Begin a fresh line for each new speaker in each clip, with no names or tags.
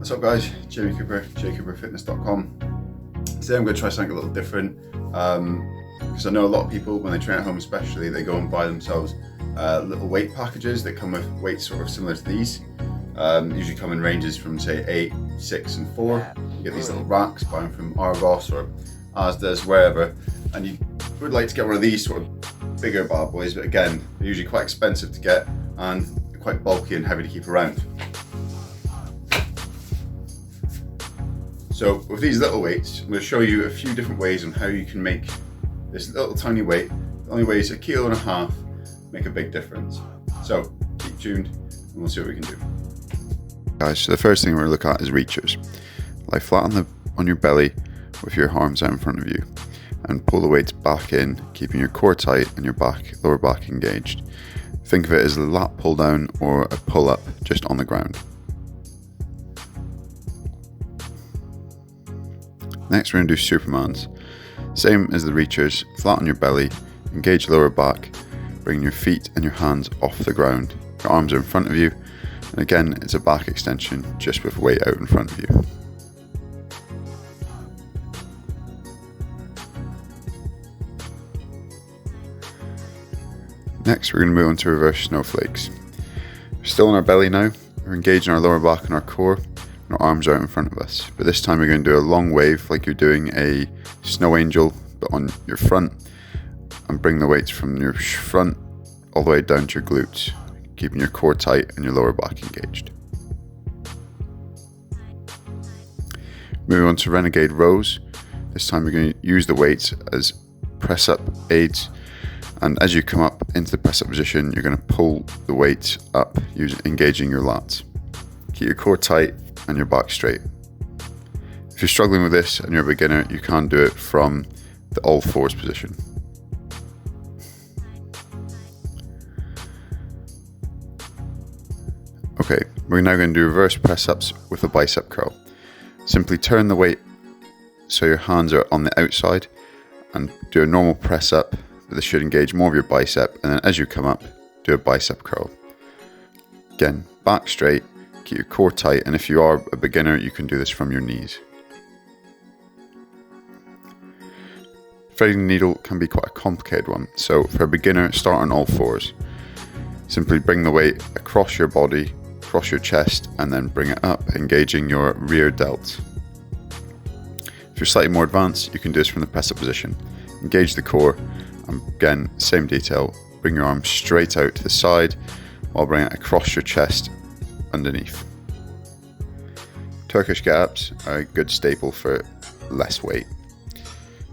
What's up guys, Jamie Cooper, jcooperfitness.com. Today I'm going to try something a little different because I know a lot of people when they train at home especially, they go and buy themselves little weight packages that come with weights sort of similar to these. Usually come in ranges from say 8, 6 and 4. You get these little racks, buy them from Argos or Asda's, wherever, and you would like to get one of these sort of bigger bad boys, but again they're usually quite expensive to get and quite bulky and heavy to keep around. So with these little weights, I'm going to show you a few different ways on how you can make this little tiny weight, that only weighs 1.5 kilos, make a big difference. So keep tuned and we'll see what we can do. Guys, so the first thing we're going to look at is reachers. Lie flat on your belly with your arms out in front of you and pull the weights back in, keeping your core tight and your lower back engaged. Think of it as a lat pull down or a pull up just on the ground. Next we're going to do Supermans. Same as the reachers, flat on your belly, engage lower back, bring your feet and your hands off the ground. Your arms are in front of you, and again it's a back extension just with weight out in front of you. Next we're going to move on to reverse snowflakes. We're still on our belly now, we're engaging our lower back and our core, and our arms out in front of us. But this time we're going to do a long wave like you're doing a snow angel, but on your front, and bring the weights from your front all the way down to your glutes, keeping your core tight and your lower back engaged. Moving on to Renegade Rows. This time we're going to use the weights as press up aids. And as you come up into the press up position, you're going to pull the weights up, engaging your lats. Keep your core tight and your back straight. If you're struggling with this and you're a beginner, you can do it from the all fours position. Okay, we're now going to do reverse press ups with a bicep curl. Simply turn the weight so your hands are on the outside and do a normal press up. This should engage more of your bicep, and then as you come up, do a bicep curl. Again, back straight, keep your core tight, and if you are a beginner, you can do this from your knees. Threading the needle can be quite a complicated one, so for a beginner, start on all fours. Simply bring the weight across your body, across your chest, and then bring it up, engaging your rear delts. If you're slightly more advanced, you can do this from the press up position. Engage the core. And again, same detail, bring your arm straight out to the side while bringing it across your chest underneath. Turkish get-ups are a good staple for less weight.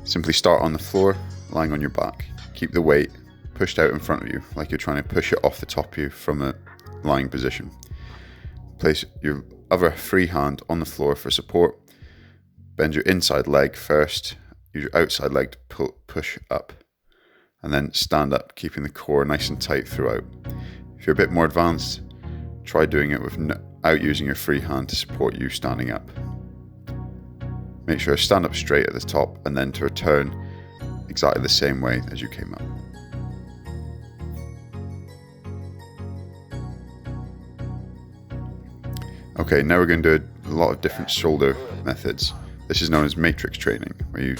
Simply start on the floor, lying on your back. Keep the weight pushed out in front of you, like you're trying to push it off the top of you from a lying position. Place your other free hand on the floor for support. Bend your inside leg first, use your outside leg to push up. And then stand up, keeping the core nice and tight throughout. If you're a bit more advanced, try doing it without using your free hand to support you standing up. Make sure to stand up straight at the top and then to return exactly the same way as you came up. Okay, now we're going to do a lot of different shoulder methods. This is known as matrix training, where you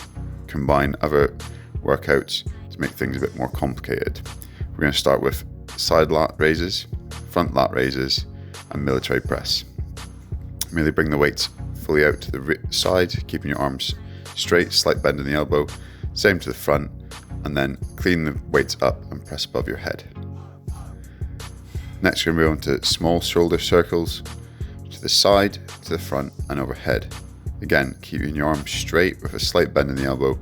combine other workouts to make things a bit more complicated. We're going to start with side lat raises, front lat raises, and military press. Merely bring the weights fully out to the side, keeping your arms straight, slight bend in the elbow, same to the front, and then clean the weights up and press above your head. Next we're going to move on to small shoulder circles, to the side, to the front, and overhead. Again, keeping your arms straight with a slight bend in the elbow,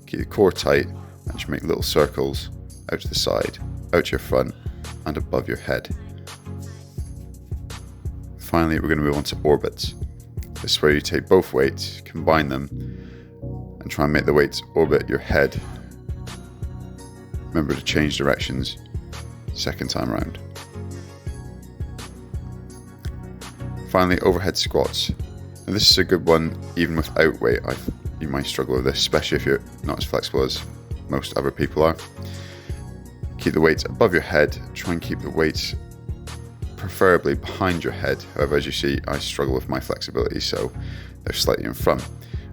keep the core tight, and just make little circles out to the side, out to your front, and above your head. Finally, we're going to move on to orbits. This is where you take both weights, combine them, and try and make the weights orbit your head. Remember to change directions second time around. Finally, overhead squats. Now this is a good one even without weight. You might struggle with this, especially if you're not as flexible as most other people are. Keep the weights above your head, try and keep the weights preferably behind your head. However, as you see, I struggle with my flexibility, so they're slightly in front.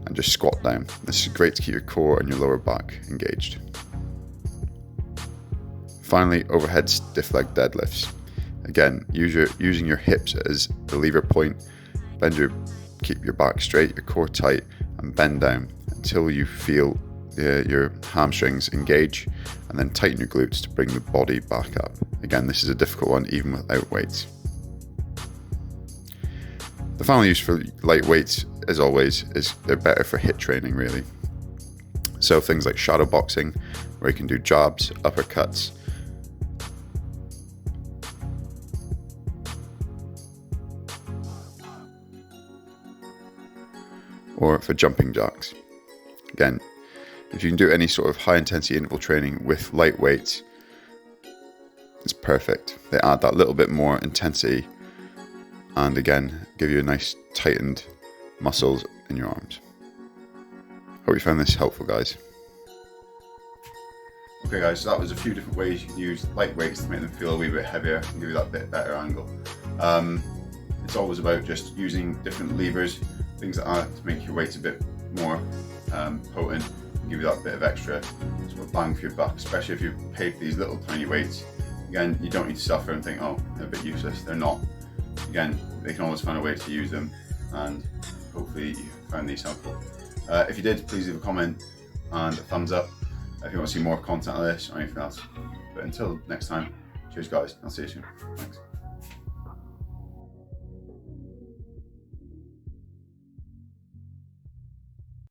And just squat down. This is great to keep your core and your lower back engaged. Finally, overhead stiff leg deadlifts. Again, using your hips as the lever point. Keep your back straight, your core tight, and bend down until you feel your hamstrings engage, and then tighten your glutes to bring the body back up. Again, this is a difficult one even without weights. The final use for light weights, as always, is they're better for HIIT training, really. So things like shadow boxing, where you can do jabs, uppercuts, or for jumping jacks. Again, if you can do any sort of high intensity interval training with light weights, it's perfect. They add that little bit more intensity and again, give you a nice tightened muscles in your arms. Hope you found this helpful, guys. Okay guys, so that was a few different ways you can use light weights to make them feel a wee bit heavier and give you that bit better angle. It's always about just using different levers, things like that, to make your weights a bit more potent and give you that bit of extra sort of bang for your buck, especially if you pay for these little tiny weights. Again, you don't need to suffer and think, oh, they're a bit useless. They're not. Again, they can always find a way to use them, and hopefully you found these helpful. If you did, please leave a comment and a thumbs up if you want to see more content on this or anything else. But until next time, cheers guys, I'll see you soon. Thanks.